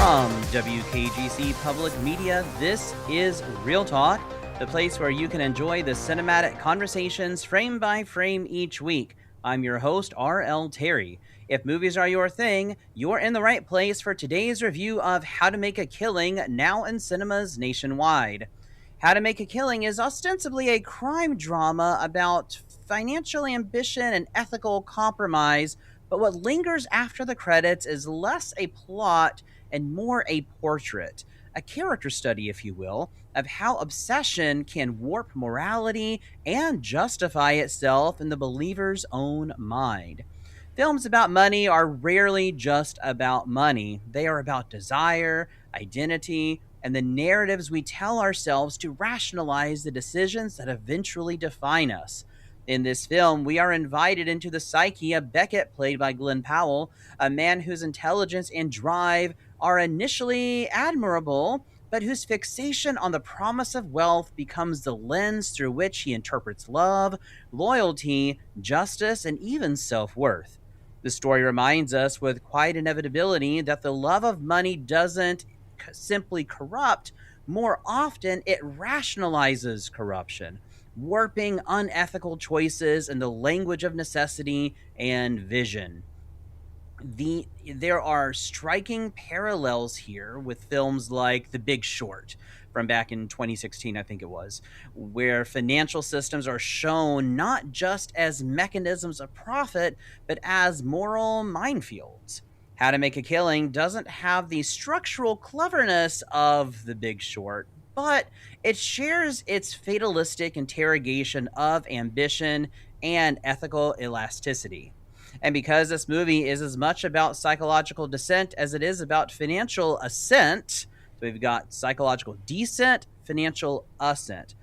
From WKGC Public Media, this is ReelTalk, the place where you can enjoy the cinematic conversations frame by frame each week. I'm your host, R.L. Terry. If movies are your thing, you're in the right place for today's review of How to Make a Killing, now in cinemas nationwide. How to Make a Killing is ostensibly a crime drama about financial ambition and ethical compromise, but what lingers after the credits is less a plot and more a portrait, a character study, if you will, of how obsession can warp morality and justify itself in the believer's own mind. Films about money are rarely just about money. They are about desire, identity, and the narratives we tell ourselves to rationalize the decisions that eventually define us. In this film, we are invited into the psyche of Becket, played by Glen Powell, a man whose intelligence and drive are initially admirable, but whose fixation on the promise of wealth becomes the lens through which he interprets love, loyalty, justice, and even self-worth. The story reminds us with quiet inevitability that the love of money doesn't simply corrupt. More often, it rationalizes corruption, warping unethical choices in the language of necessity and vision. There are striking parallels here with films like The Big Short from back in 2016, I think it was, where financial systems are shown not just as mechanisms of profit, but as moral minefields. How to Make a Killing doesn't have the structural cleverness of The Big Short, but it shares its fatalistic interrogation of ambition and ethical elasticity. And because this movie is as much about psychological descent as it is about financial ascent, so we've got psychological descent, financial ascent.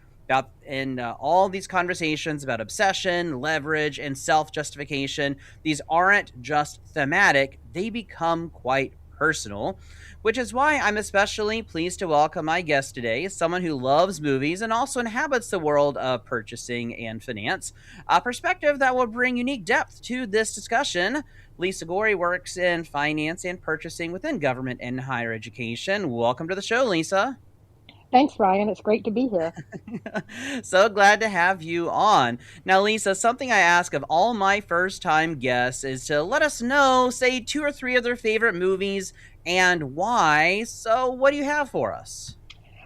In all these conversations about obsession, leverage, and self-justification, these aren't just thematic, they become quite personal, which is why I'm especially pleased to welcome my guest today, someone who loves movies and also inhabits the world of purchasing and finance, a perspective that will bring unique depth to this discussion. Lisa Gorey works in finance and purchasing within government and higher education. Welcome to the show, Lisa. Thanks, Ryan. It's great to be here. So glad to have you on. Now, Lisa, something I ask of all my first-time guests is to let us know, say, 2 or 3 of their favorite movies and why. So what do you have for us?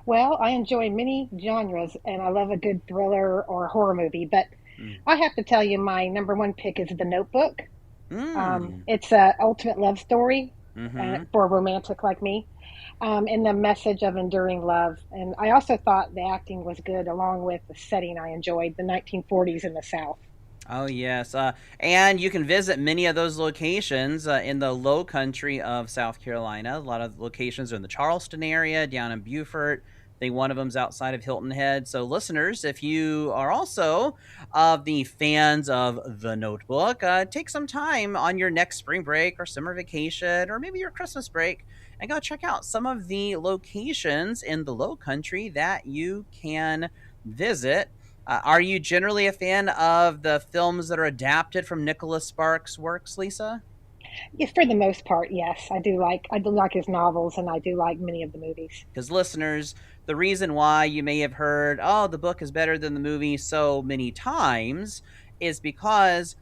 Well, I enjoy many genres and I love a good thriller or horror movie, but Mm. I have to tell you my number one pick is The Notebook. Mm. It's a ultimate love story Mm-hmm. for a romantic like me, and the message of enduring love. And I also thought the acting was good along with the setting I enjoyed, the 1940s in the South. Oh, yes. And you can visit many of those locations in the low country of South Carolina. A lot of locations are in the Charleston area, down in Beaufort. I think one of them's outside of Hilton Head. So, listeners, if you are also of the fans of The Notebook, take some time on your next spring break or summer vacation or maybe your Christmas break and go check out some of the locations in the low country that you can visit. Are you generally a fan of the films that are adapted from Nicholas Sparks' works, Lisa? Yeah, for the most part, yes, I do like his novels, and I do like many of the movies. Because listeners, the reason why you may have heard, oh, the book is better than the movie so many times is because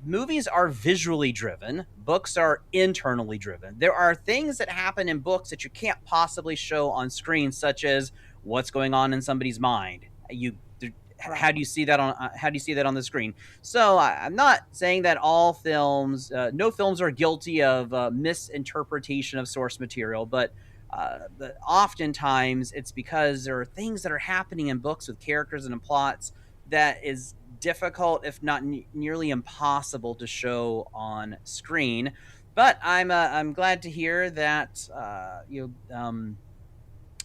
movies are visually driven, books are internally driven. There are things that happen in books that you can't possibly show on screen, such as what's going on in somebody's mind. How Right. do you see that on the screen? So I'm not saying that all films, no films are guilty of misinterpretation of source material, but oftentimes it's because there are things that are happening in books with characters and in plots that is difficult, if not nearly impossible, to show on screen. But I'm glad to hear that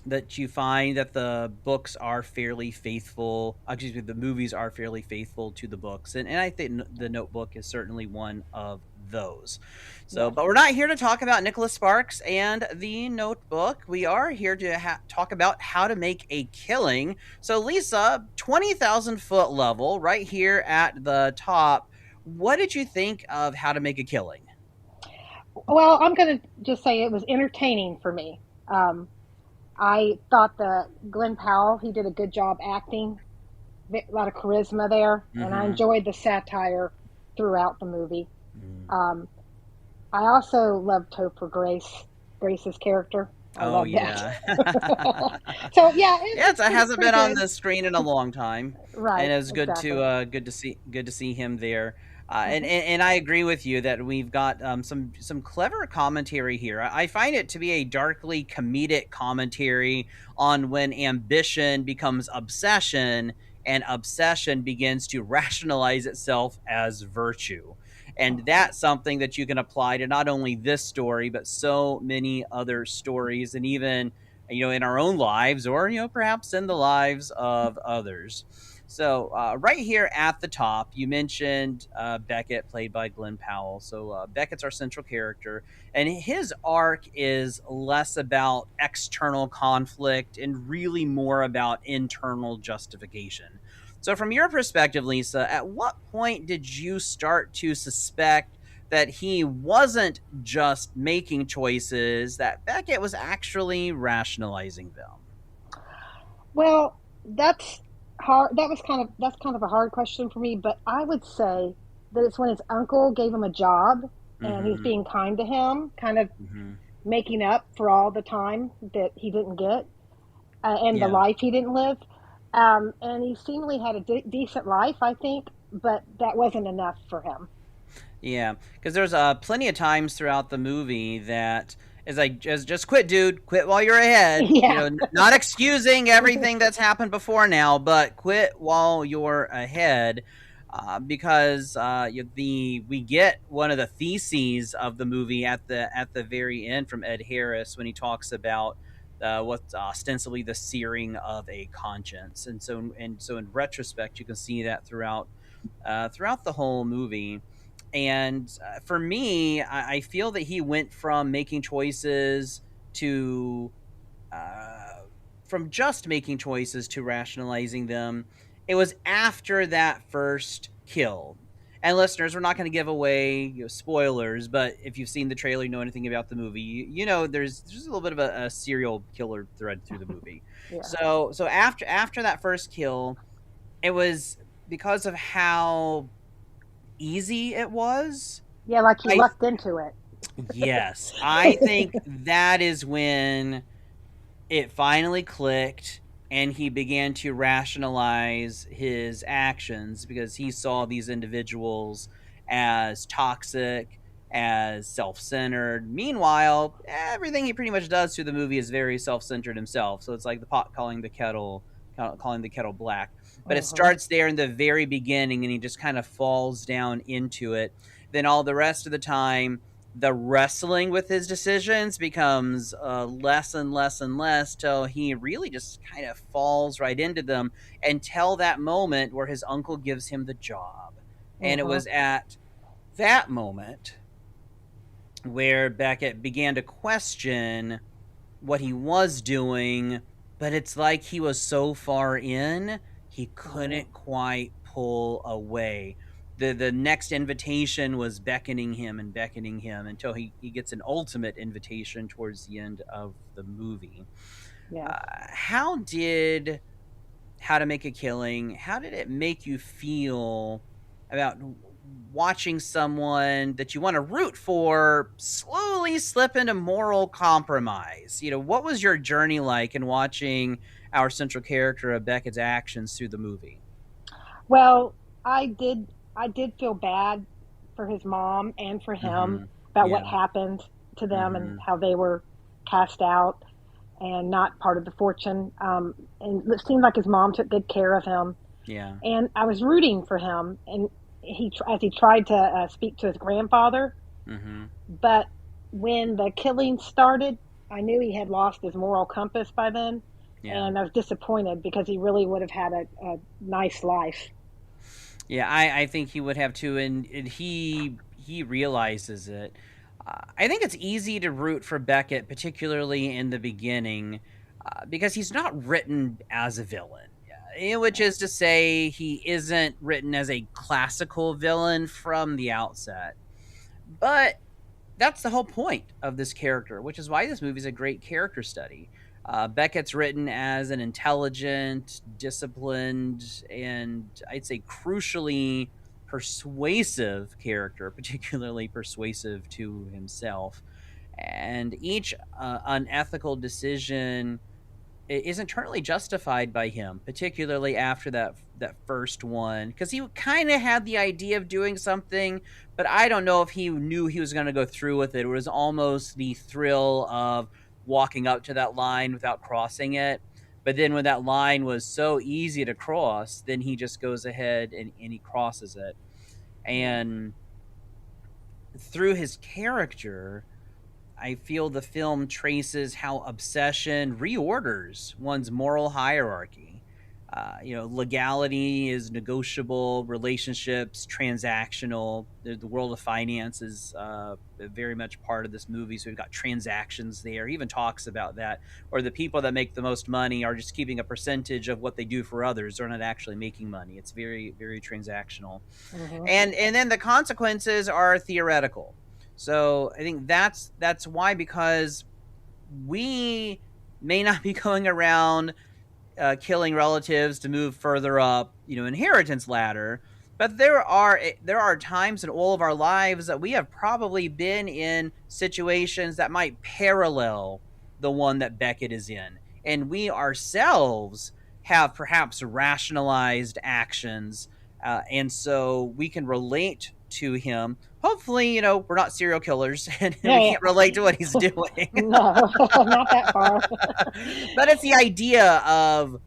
that you find that the books are fairly faithful. Excuse me, the movies are fairly faithful to the books, and I think the Notebook is certainly one of those. So, Yes. but we're not here to talk about Nicholas Sparks and the Notebook. We are here to talk about How to Make a Killing. So, Lisa, 20,000 foot level, right here at the top. What did you think of How to Make a Killing? Well, I'm going to just say it was entertaining for me. Um, I thought the Glen Powell, he did a good job acting, a lot of charisma there, and I Mm-hmm. enjoyed the satire throughout the movie. Um, I also loved Topher Grace's character. I Oh love that. yeah. So yeah, Yeah, it it's hasn't pretty been on good. the screen in a long time, and Right, it's exactly. good to see him there. And, Hmm. and I agree with you that we've got some clever commentary here. I find it to be a darkly comedic commentary on when ambition becomes obsession, and obsession begins to rationalize itself as virtue. And Hmm. that's something that you can apply to not only this story, but so many other stories, and even in our own lives, or perhaps in the lives of others. So right here at the top, you mentioned Becket, played by Glen Powell. So Beckett's our central character, and his arc is less about external conflict and really more about internal justification. So from your perspective, Lisa, at what point did you start to suspect that he wasn't just making choices, that Beckett was actually rationalizing them? Well, that's hard. That's kind of a hard question for me, but I would say that it's when his uncle gave him a job and he's Mm-hmm. being kind to him, kind of Mm-hmm. making up for all the time that he didn't get and the Yeah. life he didn't live. And he seemingly had a decent life, I think, but that wasn't enough for him. Yeah, because there's plenty of times throughout the movie that is like, just quit, dude, quit while you're ahead. Yeah. Not excusing everything that's happened before now, but quit while you're ahead. Because we get one of the theses of the movie at the very end from Ed Harris when he talks about what's ostensibly the searing of a conscience, and so in retrospect you can see that throughout the whole movie. And for me, I feel that he went from making choices to uh, from just making choices to rationalizing them. It was after that first kill. And listeners, we're not going to give away spoilers, but if you've seen the trailer, you know anything about the movie, you know there's a little bit of a serial killer thread through the movie. Yeah. So after that first kill, it was because of how easy it was. Yeah, like he I lucked into it. Yes, I think that is when it finally clicked and he began to rationalize his actions because he saw these individuals as toxic, as self-centered. Meanwhile, everything he pretty much does through the movie is very self-centered himself. So it's like the pot calling the kettle black. But it Hmm. starts there in the very beginning and he just kind of falls down into it. Then all the rest of the time, the wrestling with his decisions becomes less and less and less till he really just kind of falls right into them until that moment where his uncle gives him the job. And it Hmm. was at that moment where Beckett began to question what he was doing, but it's like he was so far in, he Hmm. couldn't quite pull away. The next invitation was beckoning him until he gets an ultimate invitation towards the end of the movie. Yes. How did How to Make a Killing, how did it make you feel about watching someone that you want to root for slowly slip into moral compromise? What was your journey like in watching our central character of Beckett's actions through the movie? Well, I did feel bad for his mom and for him Mhm. about what Yeah. happened to them and Mhm. how they were cast out and not part of the fortune. And it seemed like his mom took good care of him, Yeah. and I was rooting for him. And as he tried to speak to his grandfather, Mhm. but when the killing started, I knew he had lost his moral compass by then, Yeah. and I was disappointed because he really would have had a nice life. Yeah, I think he would have too, and he realizes it. I think it's easy to root for Beckett, particularly in the beginning, because he's not written as a villain. Which is to say, he isn't written as a classical villain from the outset. But that's the whole point of this character, which is why this movie is a great character study. Beckett's written as an intelligent, disciplined, and I'd say crucially persuasive character, particularly persuasive to himself. And each unethical decision is internally justified by him, particularly after that first one, because he kind of had the idea of doing something, but I don't know if he knew he was going to go through with it. It was almost the thrill of walking up to that line without crossing it. But then when that line was so easy to cross, then he just goes ahead and he crosses it. And through his character, I feel the film traces how obsession reorders one's moral hierarchy. Legality is negotiable, relationships transactional. The world of finance is very much part of this movie, so we've got transactions there. He even talks about that, or the people that make the most money are just keeping a percentage of what they do for others. They're not actually making money. It's very, very transactional. And then the consequences are theoretical. So I think that's why, because we may not be going around killing relatives to move further up, inheritance ladder, but there are times in all of our lives that we have probably been in situations that might parallel the one that Becket is in, and we ourselves have perhaps rationalized actions, and so we can relate to him. Hopefully, we're not serial killers and we can't relate to what he's doing. No, not that far. But it's the idea of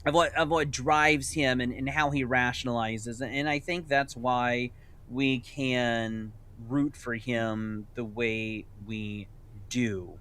what drives him and how he rationalizes. And I think that's why we can root for him the way we do.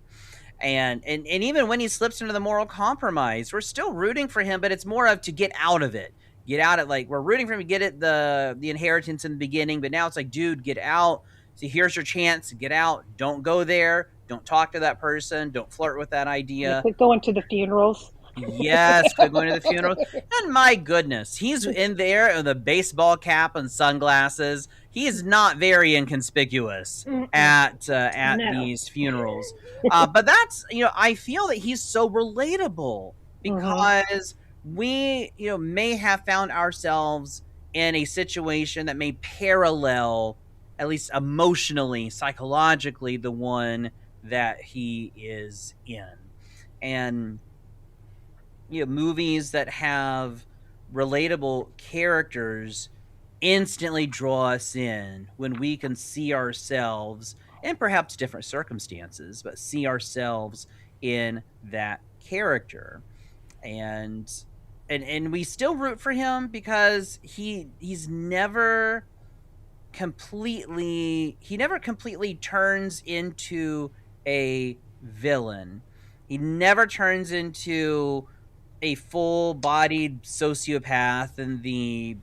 And even when he slips into the moral compromise, we're still rooting for him, but it's more of to get out of it. Get out of, like, we're rooting for him to get it, the inheritance in the beginning, but now it's like, dude, get out. See, here's your chance. Get out. Don't go there. Don't talk to that person. Don't flirt with that idea. Quit going to the funerals. Yes, quit going to the funeral. And my goodness, he's in there with a baseball cap and sunglasses. He is not very inconspicuous at these funerals. But that's, I feel that he's so relatable because we, may have found ourselves in a situation that may parallel, at least emotionally, psychologically, the one that he is in. And movies that have relatable characters instantly draw us in when we can see ourselves in perhaps different circumstances, but see ourselves in that character. And we still root for him because he's never completely turns into a villain. He never turns into a full-bodied sociopath in the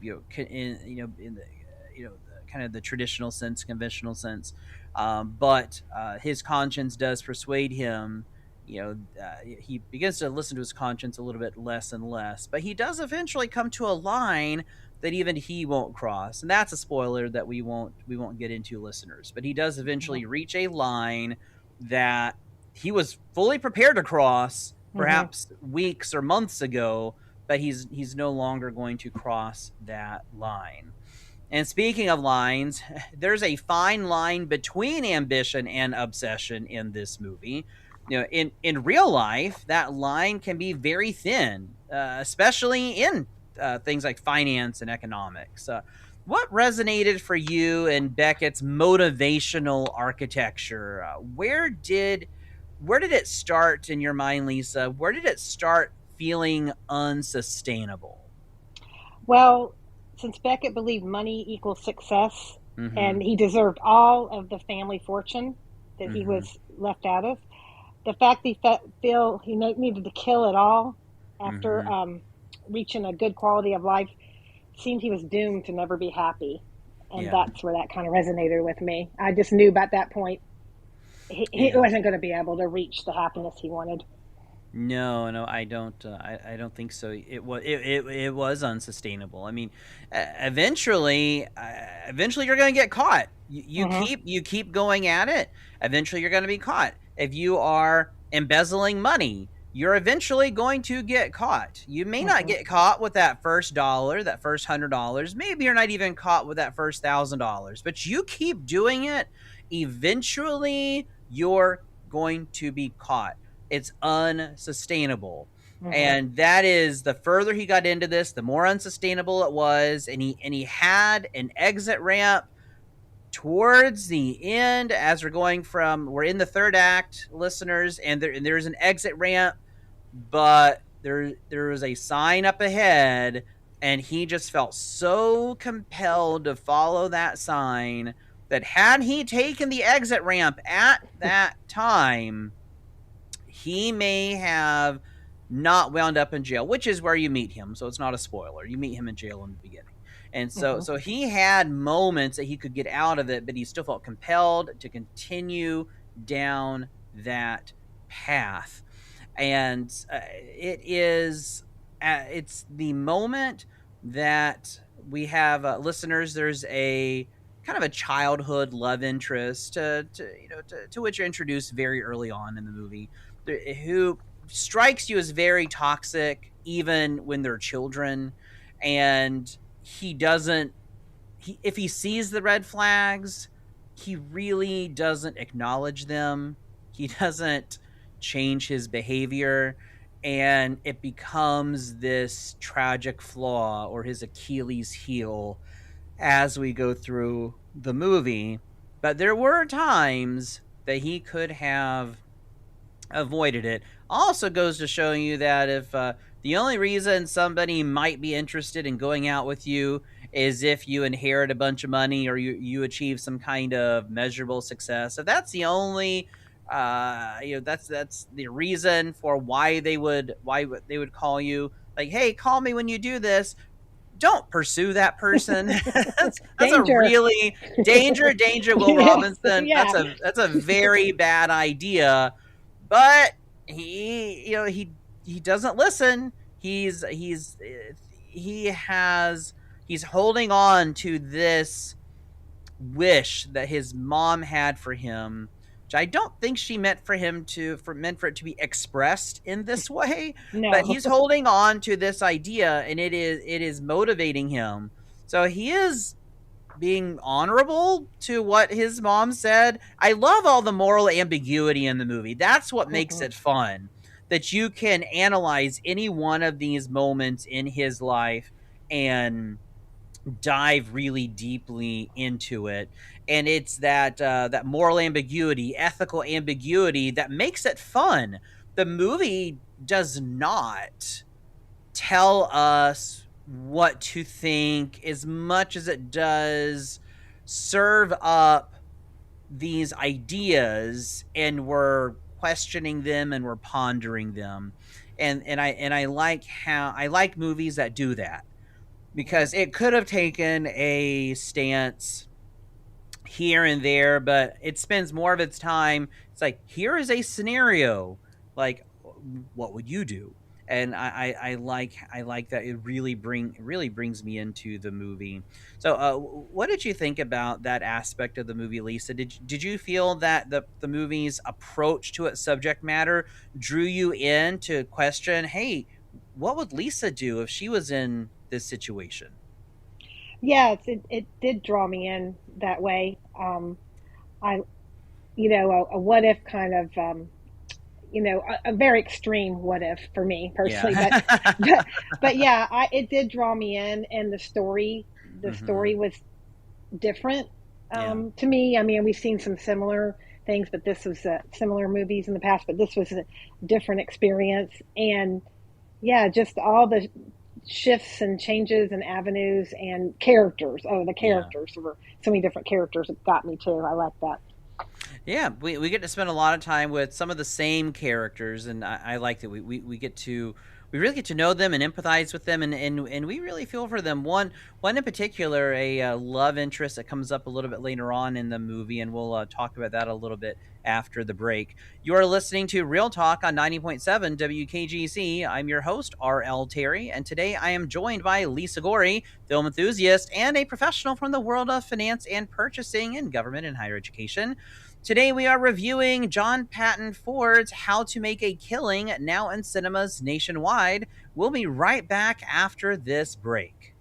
kind of the traditional sense, conventional sense, but his conscience does persuade him. He begins to listen to his conscience a little bit less and less, but he does eventually come to a line that even he won't cross, and that's a spoiler that we won't get into, listeners. But he does eventually reach a line that he was fully prepared to cross, perhaps weeks or months ago, but he's no longer going to cross that line. And speaking of lines, there's a fine line between ambition and obsession in this movie. In real life, that line can be very thin, especially in things like finance and economics. What resonated for you in Beckett's motivational architecture? Where did it start in your mind, Lisa? Where did it start feeling unsustainable? Well, since Becket believed money equals success, and he deserved all of the family fortune that he was left out of, the fact that he needed to kill it all after reaching a good quality of life seemed he was doomed to never be happy. And that's where that kind of resonated with me. I just knew about that point he wasn't going to be able to reach the happiness he wanted. No, I don't. I don't think so. It was unsustainable. I mean, eventually you're going to get caught. You keep going at it. Eventually, you're going to be caught. If you are embezzling money, you're eventually going to get caught. You may not get caught with that first dollar, that first $100. Maybe you're not even caught with that first $1,000. But you keep doing it. Eventually, you're going to be caught. It's unsustainable. And that is, the further he got into this, the more unsustainable it was. And he had an exit ramp towards the end, as we're in the third act, listeners, and there's an exit ramp, but there was a sign up ahead, and he just felt so compelled to follow that sign that had he taken the exit ramp at that time, he may have not wound up in jail, which is where you meet him. So it's not a spoiler. You meet him in jail in the beginning. And so he had moments that he could get out of it, but he still felt compelled to continue down that path. And it's the moment that we have listeners. There's a kind of a childhood love interest to which you're introduced very early on in the movie, who strikes you as very toxic, even when they're children. And if he sees the red flags, he really doesn't acknowledge them. He doesn't change his behavior, and it becomes this tragic flaw or his Achilles heel as we go through the movie. But there were times that he could have avoided it. Also goes to show you that if the only reason somebody might be interested in going out with you is if you inherit a bunch of money or you achieve some kind of measurable success, if that's the only that's the reason for why they would call you, like, hey, call me when you do this, don't pursue that person. that's a really danger, Will Robinson. Yeah. That's a very bad idea. But he doesn't listen. He's holding on to this wish that his mom had for him, which I don't think she meant for it to be expressed in this way. No. But he's holding on to this idea, and it is motivating him. So he is being honorable to what his mom said. I love all the moral ambiguity in the movie. That's what makes it fun, that you can analyze any one of these moments in his life and dive really deeply into it. And it's that moral ambiguity, ethical ambiguity, that makes it fun. The movie does not tell us what to think as much as it does serve up these ideas, and we're questioning them and we're pondering them. And I like movies that do that, because it could have taken a stance here and there, but it spends more of its time. It's like, here is a scenario, like, what would you do? And I like that. It really brings me into the movie. So what did you think about that aspect of the movie, Lisa? Did you feel that the movie's approach to its subject matter drew you in to question, hey, what would Lisa do if she was in this situation? Yes, it did draw me in that way. A what if kind of, a very extreme what if for me personally. Yeah. but yeah, it did draw me in, and the story was different to me. I mean, we've seen some similar things, but this was similar movies in the past, but this was a different experience. And yeah, just all the shifts and changes and avenues and characters. Oh, the characters. There were so many different characters that got me too. I like that. Yeah, we get to spend a lot of time with some of the same characters, and I like that we really get to know them and empathize with them, and we really feel for them. One in particular, a love interest that comes up a little bit later on in the movie, and we'll talk about that a little bit after the break. You are listening to Real Talk on 90.7 WKGC. I'm your host, R.L. Terry, and today I am joined by Lisa Gorey, film enthusiast and a professional from the world of finance and purchasing in government and higher education. Today we are reviewing John Patton Ford's How to Make a Killing, now in cinemas nationwide. We'll be right back after this break.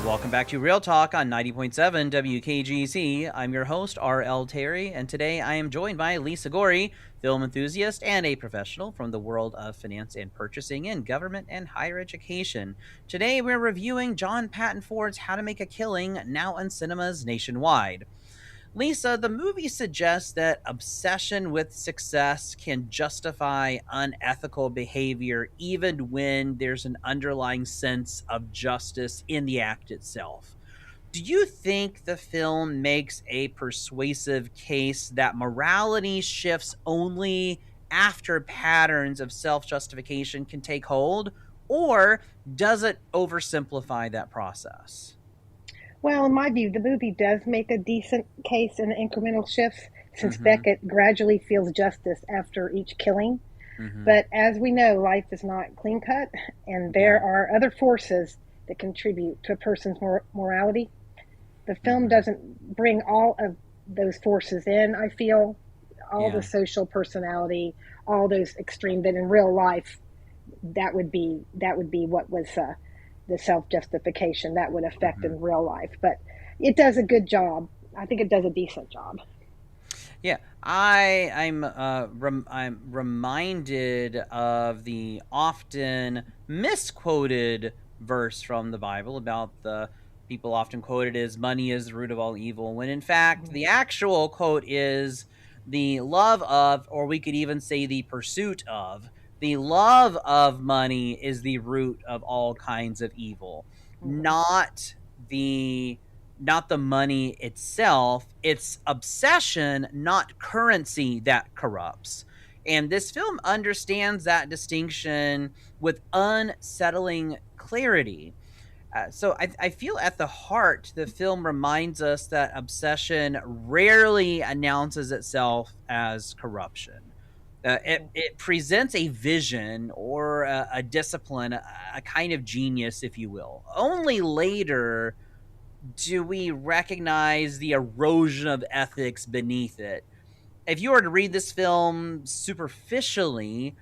Welcome back to Real Talk on 90.7 WKGC. I'm your host, R.L. Terry, and today I am joined by Lisa Gorey, film enthusiast and a professional from the world of finance and purchasing in government and higher education. Today we're reviewing John Patton Ford's How to Make a Killing, now in cinemas nationwide. Lisa, the movie suggests that obsession with success can justify unethical behavior even when there's an underlying sense of justice in the act itself. Do you think the film makes a persuasive case that morality shifts only after patterns of self-justification can take hold, or does it oversimplify that process? Well, in my view, the movie does make a decent case in incremental shifts, since Becket gradually feels justice after each killing. But as we know, life is not clean cut, and there are other forces that contribute to a person's morality. The film doesn't bring all of those forces in, I feel, all the social personality, all those extreme that in real life, that would be what was the self-justification that would affect in real life. But it does a good job. I think it does a decent job. Yeah, I'm reminded of the often misquoted verse from the Bible about the people often quoted as money is the root of all evil, when in fact the actual quote is the love of, or we could even say the pursuit of, the love of money is the root of all kinds of evil, not the money itself. It's obsession, not currency, that corrupts. And this film understands that distinction with unsettling clarity. So I feel at the heart, the film reminds us that obsession rarely announces itself as corruption. It presents a vision or a discipline, a kind of genius, if you will. Only later do we recognize the erosion of ethics beneath it. If you were to read this film superficially,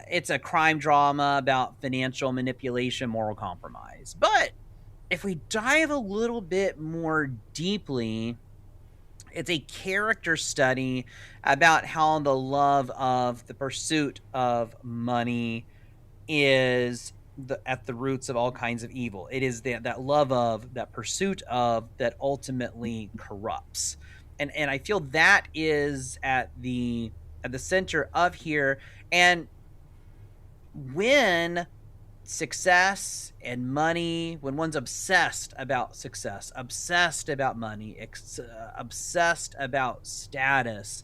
it's a crime drama about financial manipulation, moral compromise. But if we dive a little bit more deeply, it's a character study about how the love of the pursuit of money is at the roots of all kinds of evil. It is that love of, that pursuit of, that ultimately corrupts. And I feel that is at the center of here. And when success and money, when one's obsessed about success, obsessed about money, obsessed about status,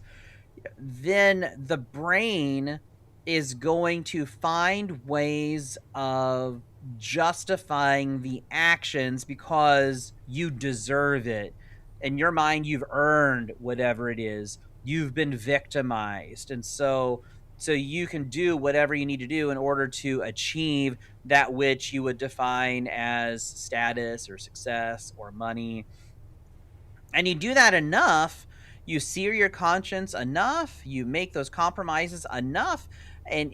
then the brain is going to find ways of justifying the actions because you deserve it. In your mind, you've earned whatever it is. You've been victimized. And so you can do whatever you need to do in order to achieve that which you would define as status or success or money. And you do that enough, you sear your conscience enough, you make those compromises enough, and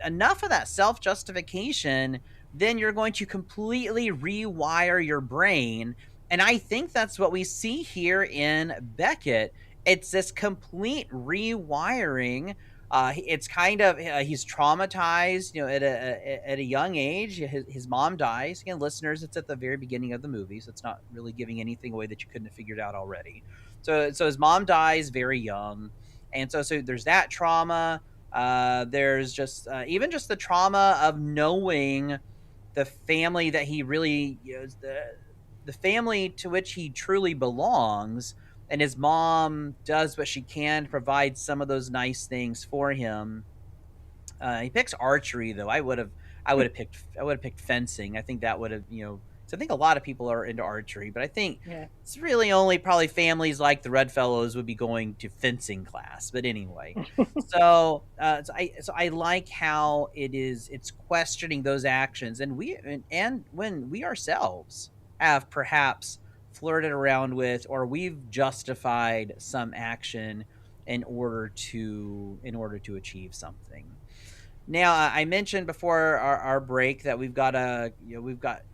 enough of that self-justification, then you're going to completely rewire your brain. And I think that's what we see here in Becket. It's this complete rewiring. It's kind of he's traumatized, at a young age. His mom dies. Again, listeners, it's at the very beginning of the movie, so it's not really giving anything away that you couldn't have figured out already. So his mom dies very young, and so there's that trauma. There's just even just the trauma of knowing the family that he really, the family to which he truly belongs. And his mom does what she can to provide some of those nice things for him. He picks archery, though. I would have picked fencing. I think that would have, So I think a lot of people are into archery, but I think Yeah. it's really only probably families like the Red Fellows would be going to fencing class. But anyway, so I like how it's questioning those actions, and when we ourselves have perhaps flirted around with, or we've justified some action in order to achieve something. Now, I mentioned before our break that we've got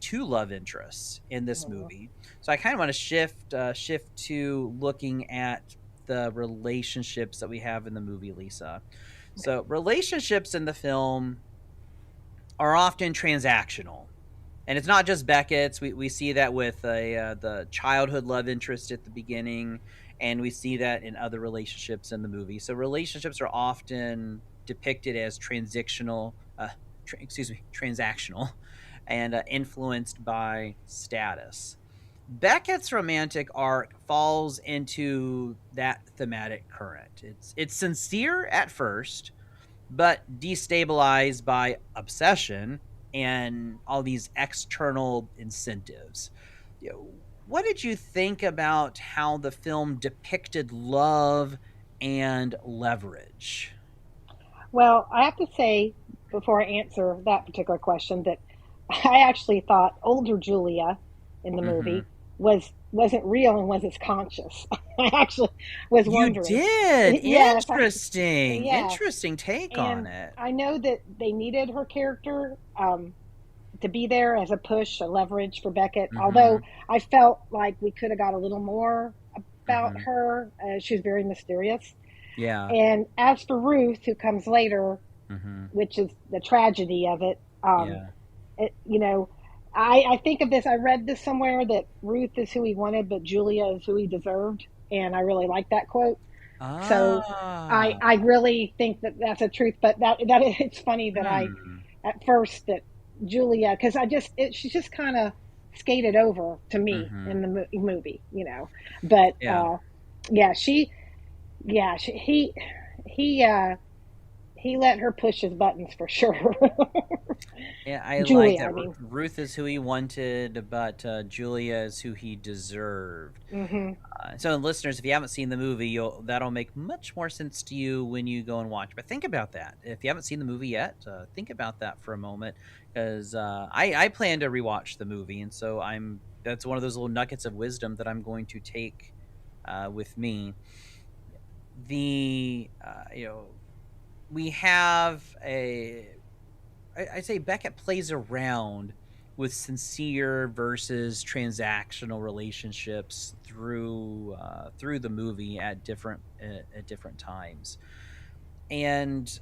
two love interests in this Mhm. movie. So I kind of want to shift to looking at the relationships that we have in the movie, Lisa. Okay. So relationships in the film are often transactional. And it's not just Beckett's. We see that with the childhood love interest at the beginning, and we see that in other relationships in the movie. So relationships are often depicted as transactional, and influenced by status. Beckett's romantic arc falls into that thematic current. It's sincere at first, but destabilized by obsession and all these external incentives. What did you think about how the film depicted love and leverage? Well, I have to say, before I answer that particular question, that I actually thought older Julia in the Mm-hmm. movie wasn't real and wasn't conscious. I actually was You wondering. did. Yes, yeah, Interesting take on and it. I know that they needed her character to be there as a push, a leverage for Beckett. Mm-hmm. Although I felt like we could have got a little more about Mm-hmm. her. She was very mysterious. Yeah. And as for Ruth, who comes later, Mm-hmm. which is the tragedy of it, Yeah. it you know, I think of this. I read this somewhere that Ruth is who he wanted, but Julia is who he deserved, and I really like that quote. So Ah. I really think that that's a truth. But it's funny that I Hmm. at first that Julia, because she's just kind of skated over to me Mm-hmm. in the movie, But Yeah. yeah, he he let her push his buttons for sure. Yeah, I like Julia, that. I mean. Ruth is who he wanted, but Julia is who he deserved. Hmm. So, listeners, if you haven't seen the movie, that'll make much more sense to you when you go and watch. But think about that. If you haven't seen the movie yet, think about that for a moment, because I plan to rewatch the movie, and so that's one of those little nuggets of wisdom that I'm going to take with me. The we have I'd say Beckett plays around with sincere versus transactional relationships through the movie at different times. And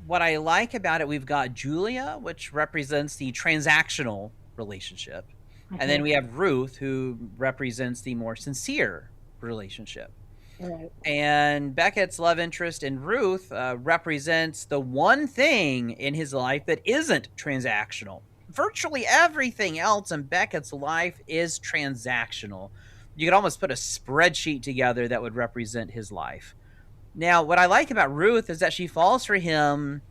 what I like about it, we've got Julia, which represents the transactional relationship, and Hmm. then we have Ruth, who represents the more sincere relationship. Right. And Beckett's love interest in Ruth represents the one thing in his life that isn't transactional. Virtually everything else in Beckett's life is transactional. You could almost put a spreadsheet together that would represent his life. Now, what I like about Ruth is that she falls for him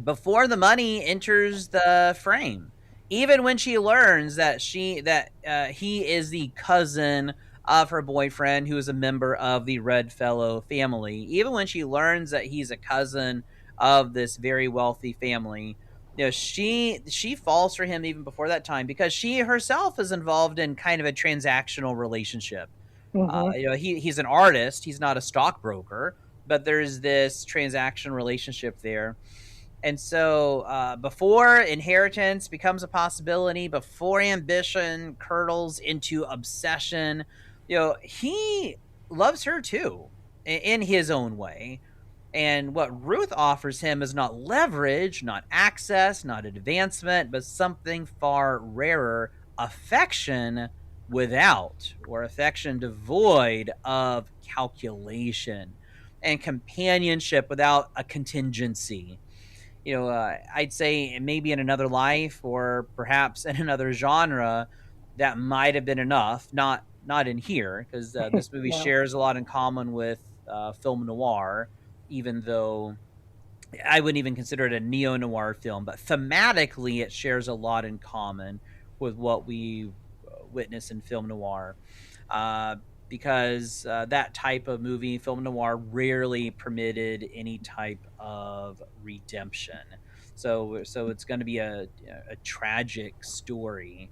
before the money enters the frame. Even when she learns that he is the cousin of her boyfriend, who is a member of the Red Fellow family, even when she learns that he's a cousin of this very wealthy family, she falls for him even before that time, because she herself is involved in kind of a transactional relationship. Hmm. He's an artist, he's not a stockbroker, but there's this transaction relationship there. And so, before inheritance becomes a possibility, before ambition curdles into obsession, he loves her too, in his own way. And what Ruth offers him is not leverage, not access, not advancement, but something far rarer: affection affection devoid of calculation, and companionship without a contingency. I'd say maybe in another life, or perhaps in another genre, that might have been enough. Not in here, because this movie No. shares a lot in common with film noir, even though I wouldn't even consider it a neo-noir film, but thematically it shares a lot in common with what we witness in film noir. Uh, because that type of movie, film noir, rarely permitted any type of redemption. So it's going to be a tragic story.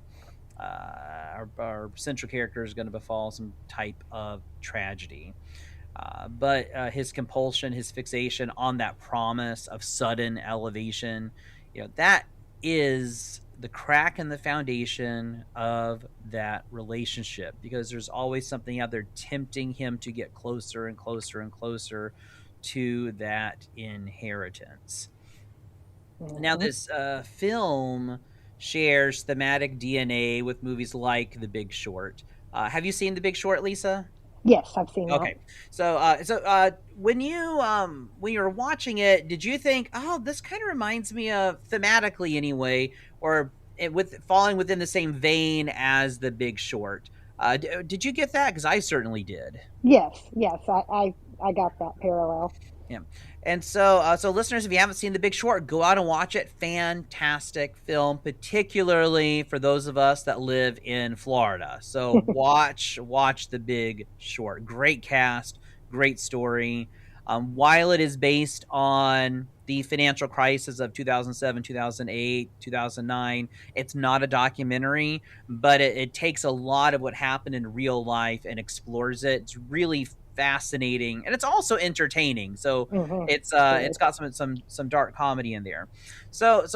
Our central character is going to befall some type of tragedy. But his compulsion, his fixation on that promise of sudden elevation, that is the crack in the foundation of that relationship, because there's always something out there tempting him to get closer and closer and closer to that inheritance. Now, Mm-hmm. this film shares thematic DNA with movies like The Big Short. Have you seen The Big Short, Lisa? Yes, I've seen that. Okay. When you were watching it, did you think, "Oh, this kind of reminds me of thematically anyway," or with falling within the same vein as The Big Short? Did you get that? Because I certainly did. Yes, yes, I got that parallel. Yeah. And so listeners, if you haven't seen The Big Short, go out and watch it. Fantastic film, particularly for those of us that live in Florida. So watch The Big Short. Great cast, great story. While it is based on the financial crisis of 2007, 2008, 2009, it's not a documentary, but it takes a lot of what happened in real life and explores it. It's really fascinating, and it's also entertaining. So Mm-hmm. it's Good. got some dark comedy in there. So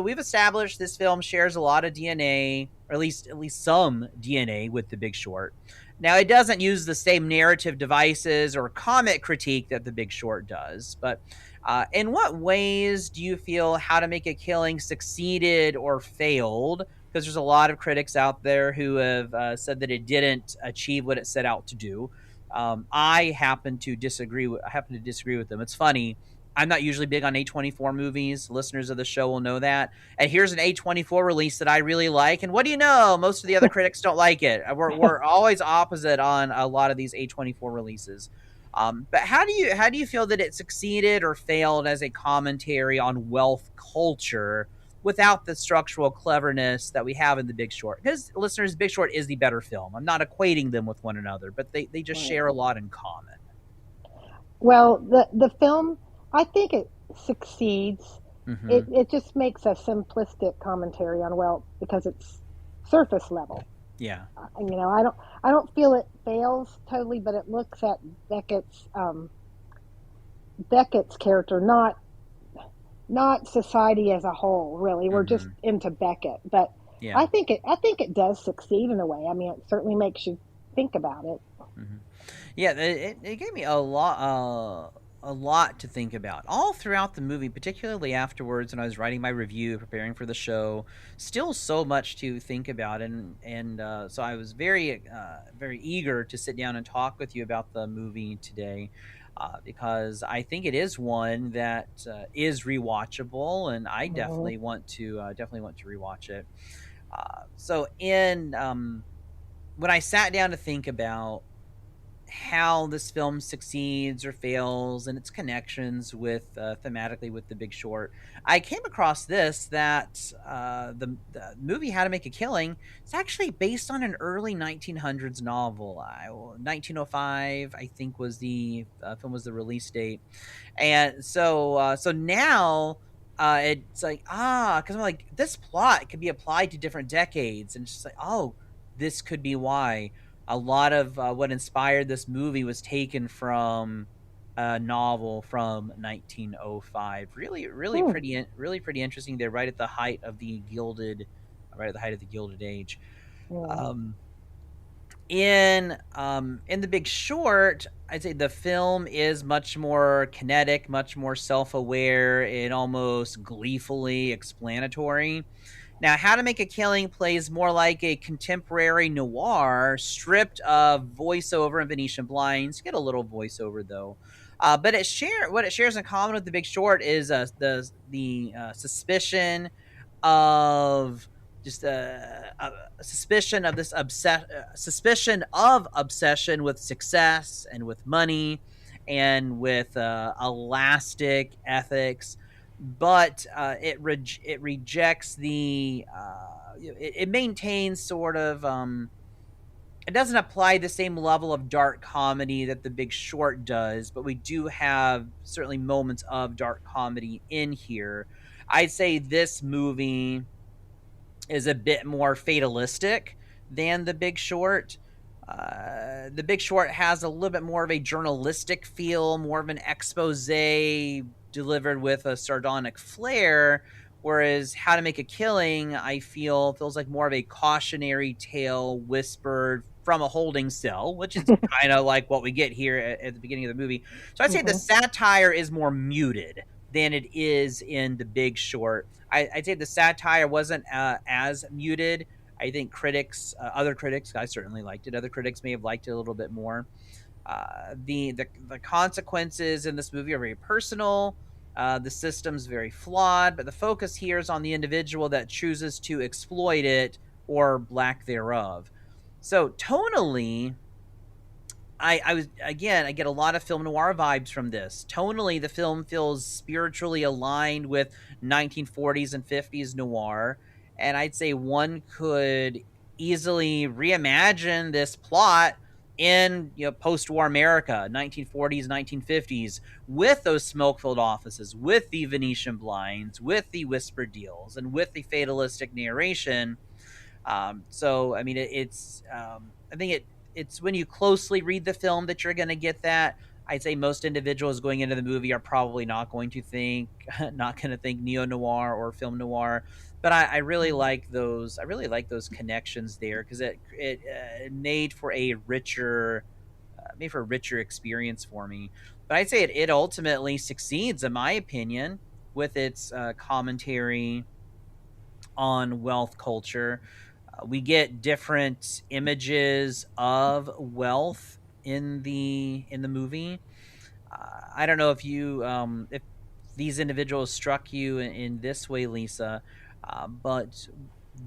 we've established this film shares a lot of DNA, or at least some DNA with The Big Short. Now, it doesn't use the same narrative devices or comic critique that The Big Short does, but in what ways do you feel How to Make a Killing succeeded or failed? Because there's a lot of critics out there who have said that it didn't achieve what it set out to do. I happen to disagree with them. It's funny. I'm not usually big on A24 movies. Listeners of the show will know that. And here's an A24 release that I really like. And what do you know? Most of the other critics don't like it. We're always opposite on a lot of these A24 releases. But how do you feel that it succeeded or failed as a commentary on wealth culture without the structural cleverness that we have in The Big Short? Because listeners, Big Short is the better film. I'm not equating them with one another, but they just share a Right. lot in common. Well, the film, I think it succeeds. Mm-hmm. It just makes a simplistic commentary on wealth because it's surface level. Yeah. I don't feel it fails totally, but it looks at Beckett's Beckett's character, not society as a whole. Really, we're just Mm-hmm. into Becket, but Yeah. I think it does succeed in a way. I mean, it certainly makes you think about it. Mm-hmm. Yeah, it gave me a lot to think about all throughout the movie, particularly afterwards when I was writing my review, preparing for the show. Still, so much to think about, and so I was very eager to sit down and talk with you about the movie today. Because I think it is one that is rewatchable, and I Hmm. definitely want to rewatch it. So in when I sat down to think about how this film succeeds or fails and its connections with thematically with The Big Short, I came across this that the movie How to Make a Killing is actually based on an early 1900s novel. 1905, I think, was the film was the release date, and so now. It's like, because I'm like, this plot could be applied to different decades, and it's just like, oh, this could be why a lot of what inspired this movie was taken from a novel from 1905. Hmm. Really pretty interesting. They're right at the height of the Gilded Age. Yeah. Um, in The Big Short, I'd say the film is much more kinetic, much more self-aware, and almost gleefully explanatory. Now, How to Make a Killing plays more like a contemporary noir, stripped of voiceover and Venetian blinds. You get a little voiceover though, but what it shares in common with The Big Short is the suspicion of just a suspicion of suspicion of obsession with success and with money, and with elastic ethics, but it rejects it maintains sort of it doesn't apply the same level of dark comedy that The Big Short does, but we do have certainly moments of dark comedy in here. I'd say this movie is a bit more fatalistic than The Big Short. The Big Short has a little bit more of a journalistic feel, more of an expose delivered with a sardonic flair. Whereas How to Make a Killing, I feel, feels like more of a cautionary tale whispered from a holding cell, which is kind of like what we get here at the beginning of the movie. So I'd say the satire is more muted than it is in The Big Short. I'd say the satire wasn't as muted. I think other critics, I certainly liked it. Other critics may have liked it a little bit more. The consequences in this movie are very personal. The system's very flawed, but the focus here is on the individual that chooses to exploit it or lack thereof. So tonally, I get a lot of film noir vibes from this. Tonally, the film feels spiritually aligned with 1940s and 50s noir, and I'd say one could easily reimagine this plot in post-war America, 1940s, 1950s, with those smoke-filled offices, with the Venetian blinds, with the whisper deals, and with the fatalistic narration. So I mean, I think it's when you closely read the film that you're going to get that. I'd say most individuals going into the movie are probably not going to think neo noir or film noir, but I really like those. I really like those connections there because it made for a richer experience for me. But I'd say it ultimately succeeds, in my opinion, with its commentary on wealth culture. We get different images of wealth in the movie. I don't know if these individuals struck you in this way, Lisa, but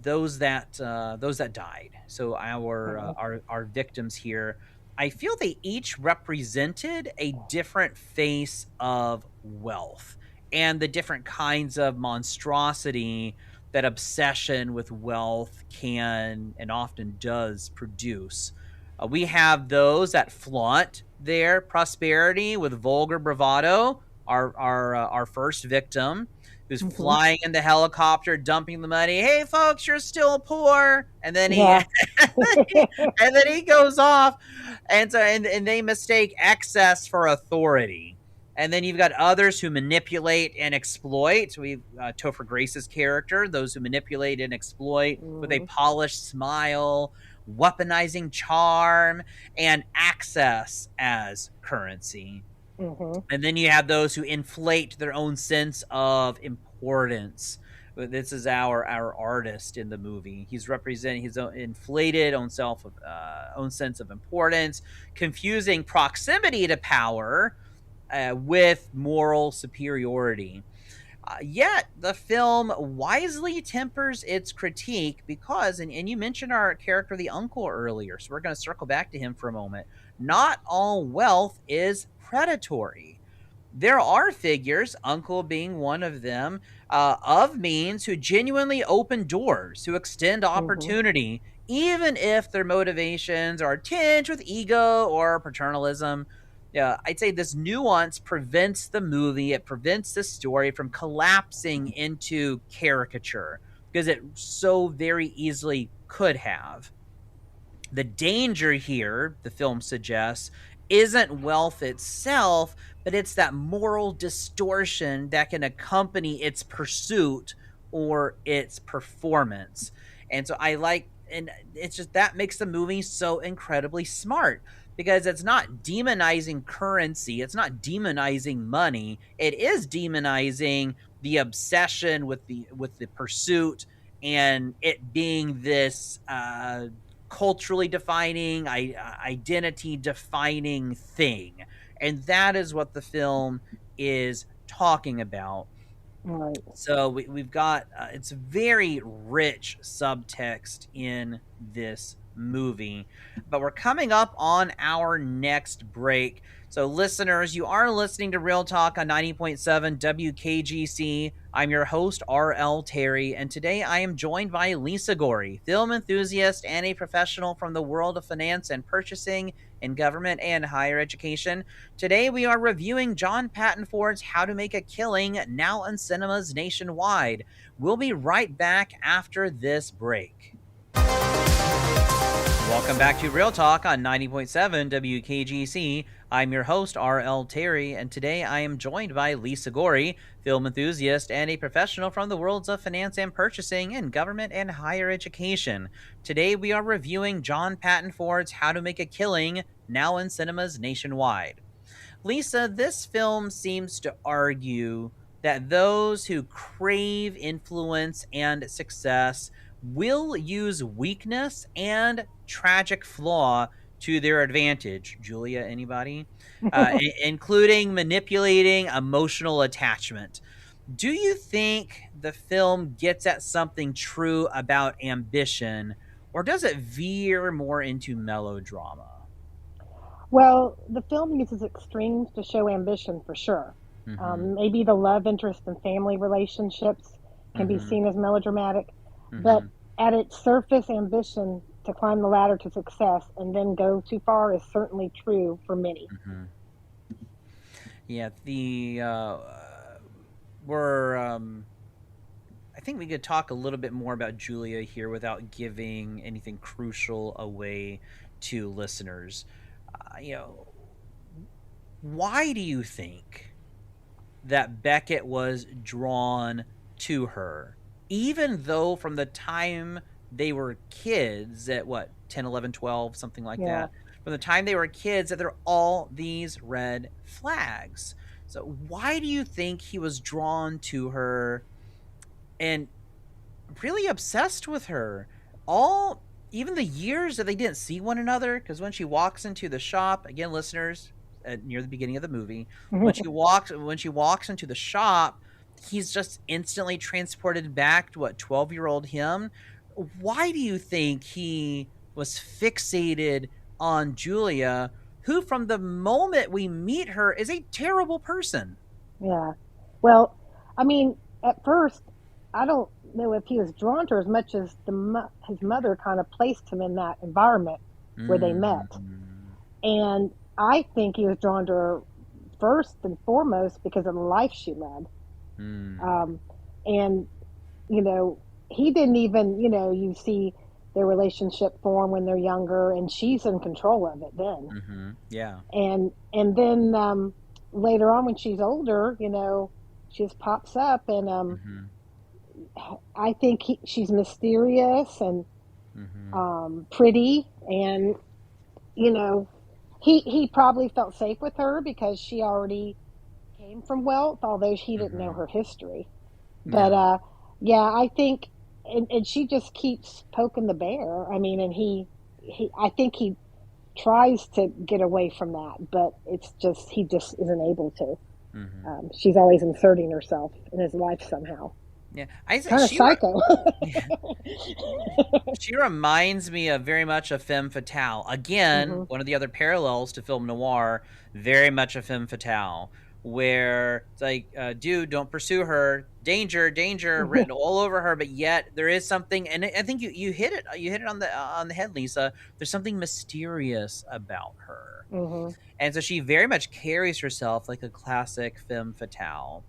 those that died. So our victims here, I feel they each represented a different face of wealth and the different kinds of monstrosity that obsession with wealth can and often does produce. We have those that flaunt their prosperity with vulgar bravado. Our first victim, who's flying in the helicopter, dumping the money. Hey, folks, you're still poor, and then Yeah. and then he goes off, and they mistake excess for authority. And then you've got others who manipulate and exploit. We've Topher Grace's character, those who manipulate and exploit with a polished smile, weaponizing charm, and access as currency. And then you have those who inflate their own sense of importance. This is our artist in the movie. He's representing his own inflated own sense of importance, confusing proximity to power with moral superiority. Yet the film wisely tempers its critique because, and you mentioned our character, the uncle, earlier, so we're going to circle back to him for a moment. Not all wealth is predatory. There are figures, Uncle being one of them, of means who genuinely open doors, who extend opportunity, even if their motivations are tinged with ego or paternalism. Yeah, I'd say this nuance prevents the movie, it prevents the story from collapsing into caricature because it so very easily could have. The danger here, the film suggests, isn't wealth itself, but it's that moral distortion that can accompany its pursuit or its performance. And so and it's just that makes the movie so incredibly smart because it's not demonizing currency, it's not demonizing money, it is demonizing the obsession with the pursuit and it being this culturally defining, identity defining thing. And that is what the film is talking about. Right. So we've got it's very rich subtext in this movie. But we're coming up on our next break. So, listeners, you are listening to Real Talk on 90.7 WKGC. I'm your host, R.L. Terry, and today I am joined by Lisa Gorey, film enthusiast and a professional from the world of finance and purchasing in government and higher education. Today we are reviewing John Patton Ford's How to Make a Killing, now in cinemas nationwide. We'll be right back after this break. Welcome back to Real Talk on 90.7 WKGC. I'm your host, R.L. Terry, and today I am joined by Lisa Gorey, film enthusiast and a professional from the worlds of finance and purchasing in government and higher education. Today we are reviewing John Patton Ford's How to Make a Killing, now in cinemas nationwide. Lisa, this film seems to argue that those who crave influence and success will use weakness and tragic flaw to their advantage. Julia, anybody? Including manipulating emotional attachment. Do you think the film gets at something true about ambition, or does it veer more into melodrama? Well, the film uses extremes to show ambition for sure. Mm-hmm. Maybe the love interest and family relationships can be Mm-hmm. seen as melodramatic, but Mm-hmm. at its surface, ambition to climb the ladder to success and then go too far is certainly true for many. Mm-hmm. Yeah, we're I think we could talk a little bit more about Julia here without giving anything crucial away to listeners. Why do you think that Becket was drawn to her, even though from the time they were kids at what, 10, 11, 12, something like Yeah. that, from the time they were kids, that there are all these red flags? So why do you think he was drawn to her and really obsessed with her all, even the years that they didn't see one another? Because when she walks into the shop, again, listeners, near the beginning of the movie, when she walks into the shop, he's just instantly transported back to what, 12-year-old him. Why do you think he was fixated on Julia, who from the moment we meet her is a terrible person? Yeah. Well, I mean, at first, I don't know if he was drawn to her as much as his mother kind of placed him in that environment where they met. And I think he was drawn to her first and foremost because of the life she led. And, he didn't even, you see their relationship form when they're younger, and she's in control of it then. Yeah. And then later on when she's older, she just pops up, and I think she's mysterious and pretty, and he probably felt safe with her because she already came from wealth, although he didn't know her history. But yeah, I think, and she just keeps poking the bear. I mean, and I think he tries to get away from that, but he just isn't able to. She's always inserting herself in his life somehow. Yeah, Kind of psycho. She reminds me of very much of femme fatale. Again, one of the other parallels to film noir, very much a femme fatale, where it's like, dude, don't pursue her, danger, danger, written all over her, but yet there is something, and I think you hit it on the head, Lisa. There's something mysterious about her, and so she very much carries herself like a classic femme fatale,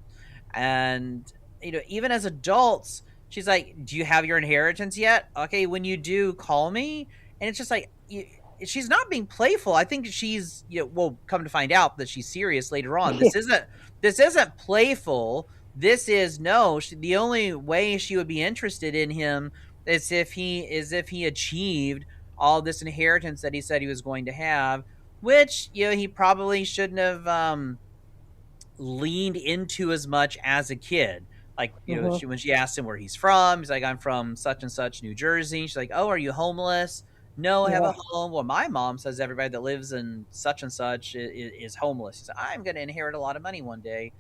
and even as adults, she's like, do you have your inheritance yet? Okay, when you do, call me. And it's just like, she's not being playful. I think she's, we'll come to find out that she's serious later on. This isn't playful. This is, no, the only way she would be interested in him is if he achieved all this inheritance that he said he was going to have, which, he probably shouldn't have leaned into as much as a kid. Like, when she asked him where he's from, he's like, I'm from such and such, New Jersey. She's like, oh, are you homeless? No, I have a home. Well, my mom says everybody that lives in such and such is homeless. She's like, I'm going to inherit a lot of money one day.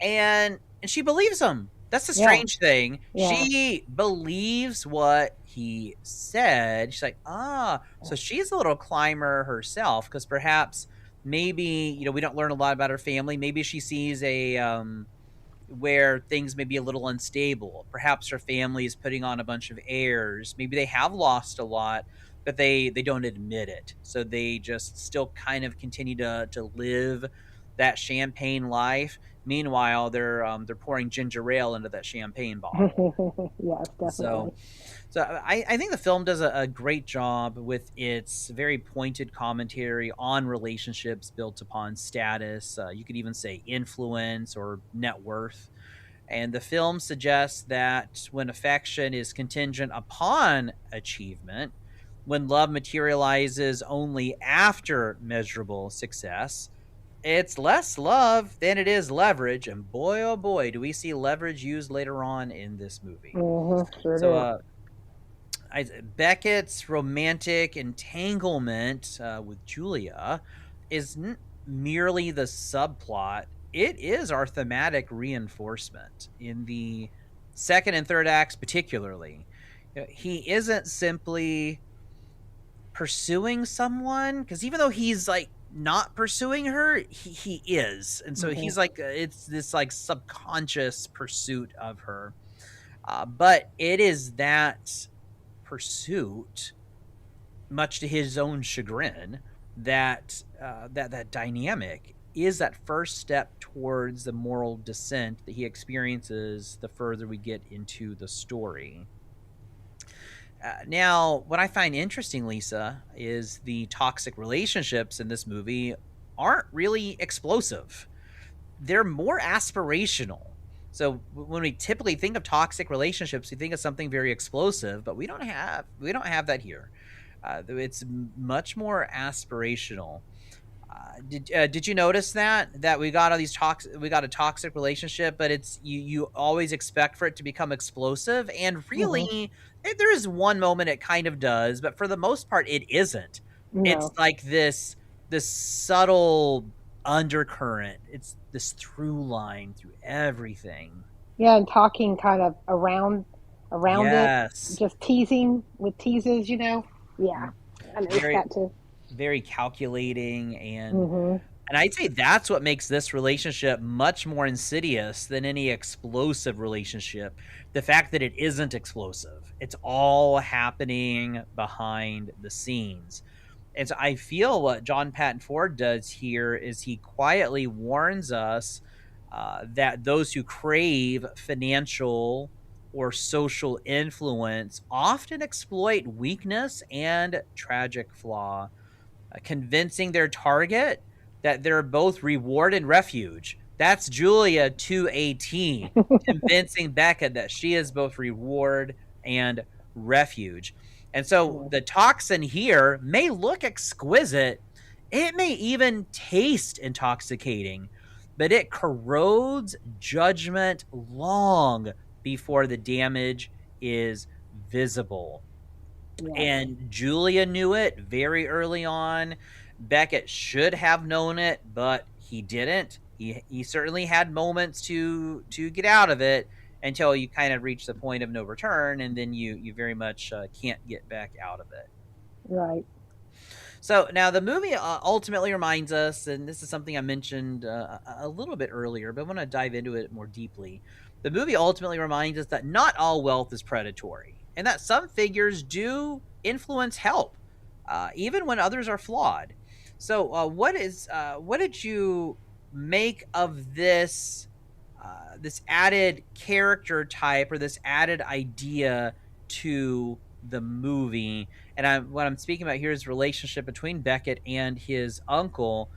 And she believes him. That's the Yeah, strange thing. yeah. She believes what he said. She's like, so she's a little climber herself because perhaps maybe, we don't learn a lot about her family. Maybe she sees where things may be a little unstable. Perhaps her family is putting on a bunch of airs. Maybe they have lost a lot, but they don't admit it. So they just still kind of continue to live that champagne life. Meanwhile, they're pouring ginger ale into that champagne bottle. Yes, So definitely. I think the film does a great job with its very pointed commentary on relationships built upon status. You could even say influence or net worth. And the film suggests that when affection is contingent upon achievement, when love materializes only after measurable success, it's less love than it is leverage. And boy, oh boy, do we see leverage used later on in this movie. Sure So, do. Beckett's romantic entanglement with Julia isn't merely the subplot, it is our thematic reinforcement in the second and third acts, particularly. He isn't simply pursuing someone, because even though he's like not pursuing her, he is. And so Hmm. he's like, it's this like subconscious pursuit of her. But it is that pursuit, much to his own chagrin, that dynamic is that first step towards the moral descent that he experiences the further we get into the story. Now, what I find interesting, Lisa, is the toxic relationships in this movie aren't really explosive. They're more aspirational. So when we typically think of toxic relationships, we think of something very explosive, but we don't have that here. It's much more aspirational. Did you notice that we got all these we got a toxic relationship, but it's you always expect for it to become explosive, and Hmm. really there is one moment it kind of does, but for the most part it isn't. It's No. like this subtle undercurrent. It's this through line through everything. Yeah, and talking kind of around it, Yes. just teasing with teases, you know. Yeah, Mm. I noticed Very that too. very calculating, Hmm. and I'd say that's what makes this relationship much more insidious than any explosive relationship. The fact that it isn't explosive. It's all happening behind the scenes. And so I feel what John Patton Ford does here is he quietly warns us that those who crave financial or social influence often exploit weakness and tragic flaw, convincing their target that they're both reward and refuge. That's Julia to a T, convincing Becket that she is both reward and refuge. And so the toxin here may look exquisite, it may even taste intoxicating, but it corrodes judgment long before the damage is visible. Yes. And Julia knew it very early on. Becket should have known it, but he didn't. He certainly had moments to get out of it until you kind of reach the point of no return, and then you very much can't get back out of it. Right. So now the movie ultimately reminds us, and this is something I mentioned a little bit earlier, but I want to dive into it more deeply. The movie ultimately reminds us that not all wealth is predatory, and that some figures do influence help, even when others are flawed. So, what did you make of this added character type or this added idea to the movie? And what I'm speaking about here is relationship between Becket and his uncle.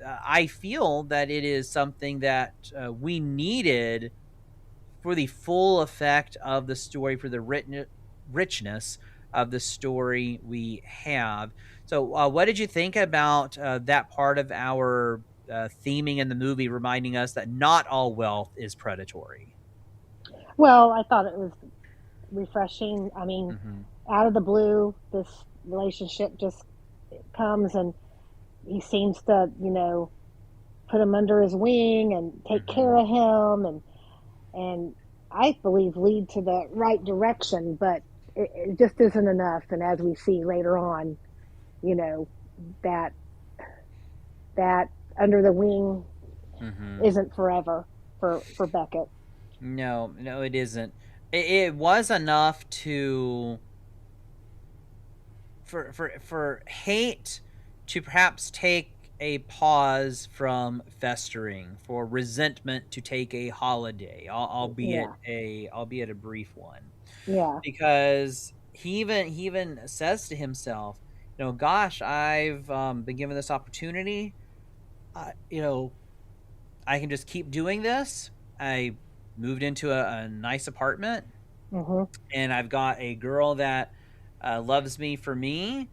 I feel that it is something that we needed for the full effect of the story, for the richness of the story we have. So, what did you think about that part of our theming in the movie, reminding us that not all wealth is predatory? Well, I thought it was refreshing. I mean, Hmm. out of the blue, this relationship just comes, and he seems to, put him under his wing and take care Hmm. of him, and and I believe lead to the right direction, but it just isn't enough. And as we see later on, you know, that that under the wing Mm-hmm. isn't forever for Becket. No, no, it isn't. It was enough to for hate to perhaps take a pause from festering, for resentment to take a holiday, Yeah, albeit a brief one, yeah. because he even says to himself, gosh, I've been given this opportunity. You know, I can just keep doing this. I moved into a nice apartment, Hmm. and I've got a girl that loves me for me,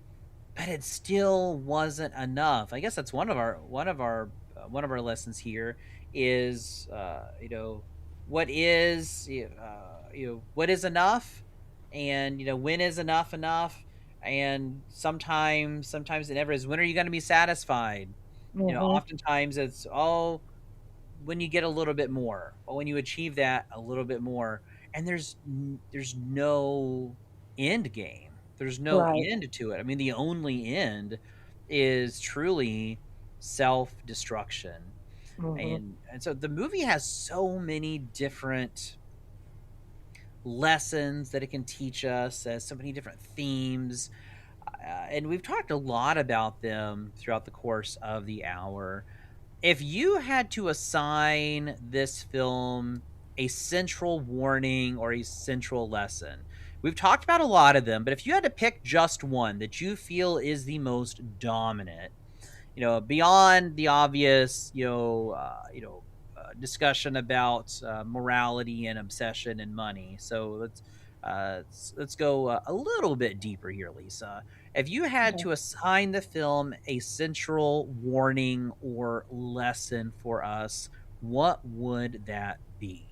but it still wasn't enough. I guess that's one of our lessons here is what is enough, and when is enough, and sometimes it never is. When are you going to be satisfied? Hmm. Oftentimes it's when you get a little bit more, or when you achieve that a little bit more, and there's no end game. There's no Right. end to it. I mean, the only end is truly self-destruction. Hmm. And so the movie has so many different lessons that it can teach us, as so many different themes, and we've talked a lot about them throughout the course of the hour. If you had to assign this film a central warning or a central lesson, we've talked about a lot of them, but if you had to pick just one that you feel is the most dominant, beyond the obvious, discussion about morality and obsession and money. So let's go a little bit deeper here, Lisa. If you had Okay. to assign the film a central warning or lesson for us, what would that be?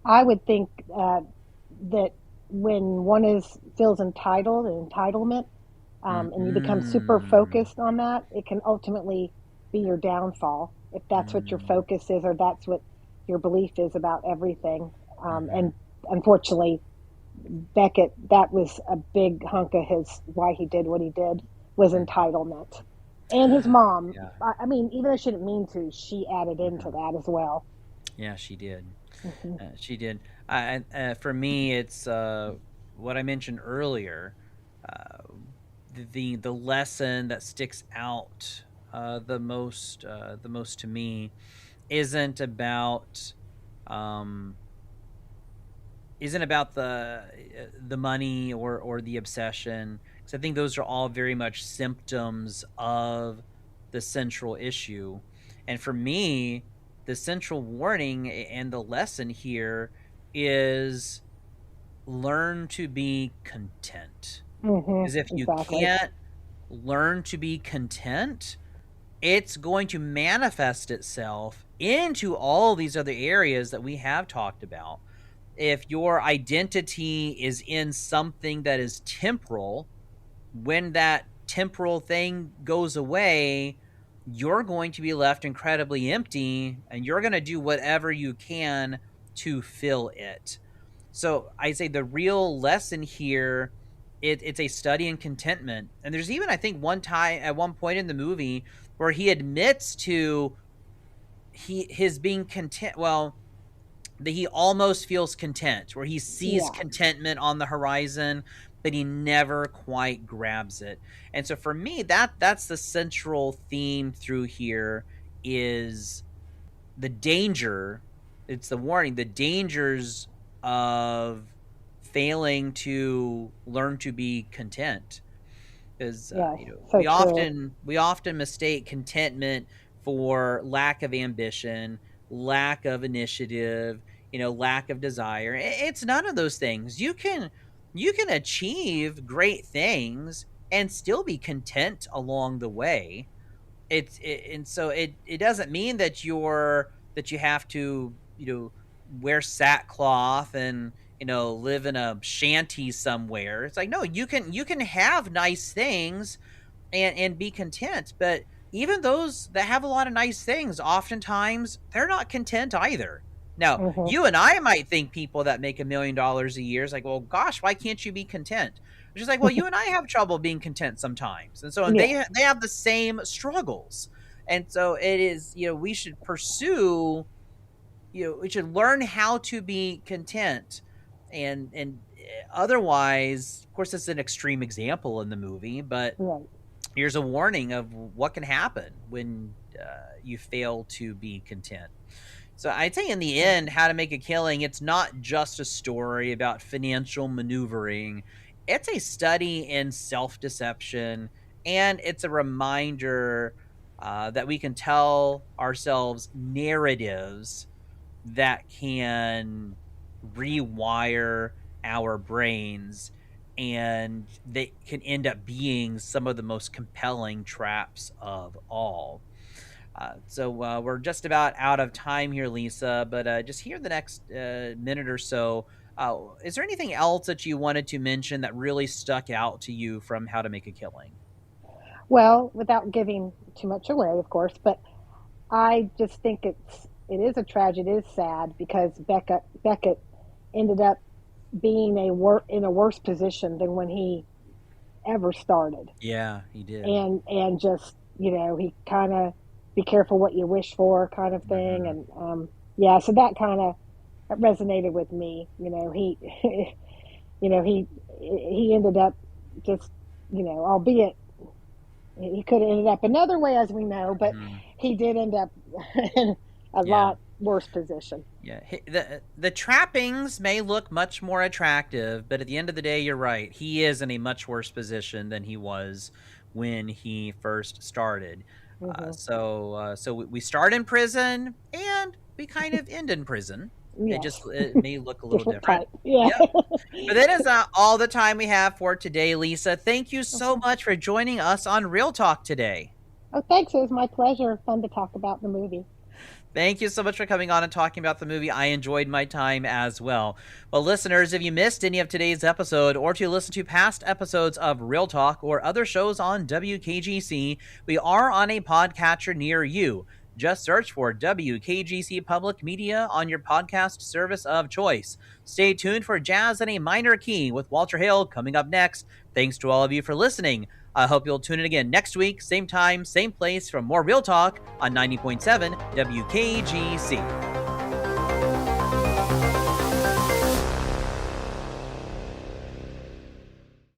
I would think that when one is feels entitled and entitlement, and you become super Mm-mm. focused on that, it can ultimately be your downfall if that's what your Mm. focus is or that's what your belief is about everything. Mm-hmm. And unfortunately, Becket, that was a big hunk of his why he did what he did was Mm-hmm. entitlement. And his mom, Yeah. I mean, even though she didn't mean to, she added into Mm-hmm. that as well. Yeah, she did. Hmm. She did. For me, it's what I mentioned earlier. Uh, the lesson that sticks out the most to me isn't about um, the money or the obsession, because I think those are all very much symptoms of the central issue. And for me, the central warning and the lesson here is learn to be content. Hmm. Because if you Exactly. can't learn to be content, it's going to manifest itself into all these other areas that we have talked about. If your identity is in something that is temporal, when that temporal thing goes away, you're going to be left incredibly empty, and you're going to do whatever you can to fill it. So I say the real lesson here, it's a study in contentment. And there's even, I think, one time at one point in the movie where he admits to his being content. Well, that he almost feels content, where he sees Yeah. contentment on the horizon, but he never quite grabs it. And so for me, that's the central theme through here is the danger. It's the warning, the dangers of failing to learn to be content, because Yes. So we true. often mistake contentment for lack of ambition, lack of initiative, lack of desire. It's none of those things. You can achieve great things and still be content along the way. And so it doesn't mean that you have to wear sackcloth and live in a shanty somewhere. It's like, no, you can have nice things and be content, but even those that have a lot of nice things, oftentimes they're not content either. Now, Mm-hmm. you and I might think people that make $1 million a year is like, well, gosh, why can't you be content? It's just like, well, you and I have trouble being content sometimes. And so Yeah. they have the same struggles. And so it is, we should pursue, we should learn how to be content. And otherwise, of course, it's an extreme example in the movie, but Right. here's a warning of what can happen when you fail to be content. So I'd say in the end, How to Make a Killing, it's not just a story about financial maneuvering. It's a study in self-deception, and it's a reminder that we can tell ourselves narratives that can rewire our brains, and they can end up being some of the most compelling traps of all. So we're just about out of time here, Lisa, but just here the next minute or so, is there anything else that you wanted to mention that really stuck out to you from How to Make a Killing? Well, without giving too much away, of course, but I just think it is a tragedy. It is sad because Becket ended up being in a worse position than when he ever started. Yeah, he did. And just, he kind of be careful what you wish for kind of thing. Mm-hmm. And yeah, so that kind of resonated with me. He he ended up just, albeit he could have ended up another way, as we know, but he did end up in a lot worse position. Yeah, the trappings may look much more attractive, but at the end of the day, you're right. He is in a much worse position than he was when he first started. Mm-hmm. So we start in prison and we kind of end in prison. Yes. It may look a little different. Type. Yeah. Yep. But that is all the time we have for today, Lisa. Thank you so much for joining us on Real Talk today. Oh, thanks. It was my pleasure. Fun to talk about the movie. Thank you so much for coming on and talking about the movie. I enjoyed my time as well. Well, listeners, if you missed any of today's episode or to listen to past episodes of Real Talk or other shows on WKGC, we are on a podcatcher near you. Just search for WKGC Public Media on your podcast service of choice. Stay tuned for Jazz in a Minor Key with Walter Hale coming up next. Thanks to all of you for listening. I hope you'll tune in again next week, same time, same place, for more Real Talk on 90.7 WKGC.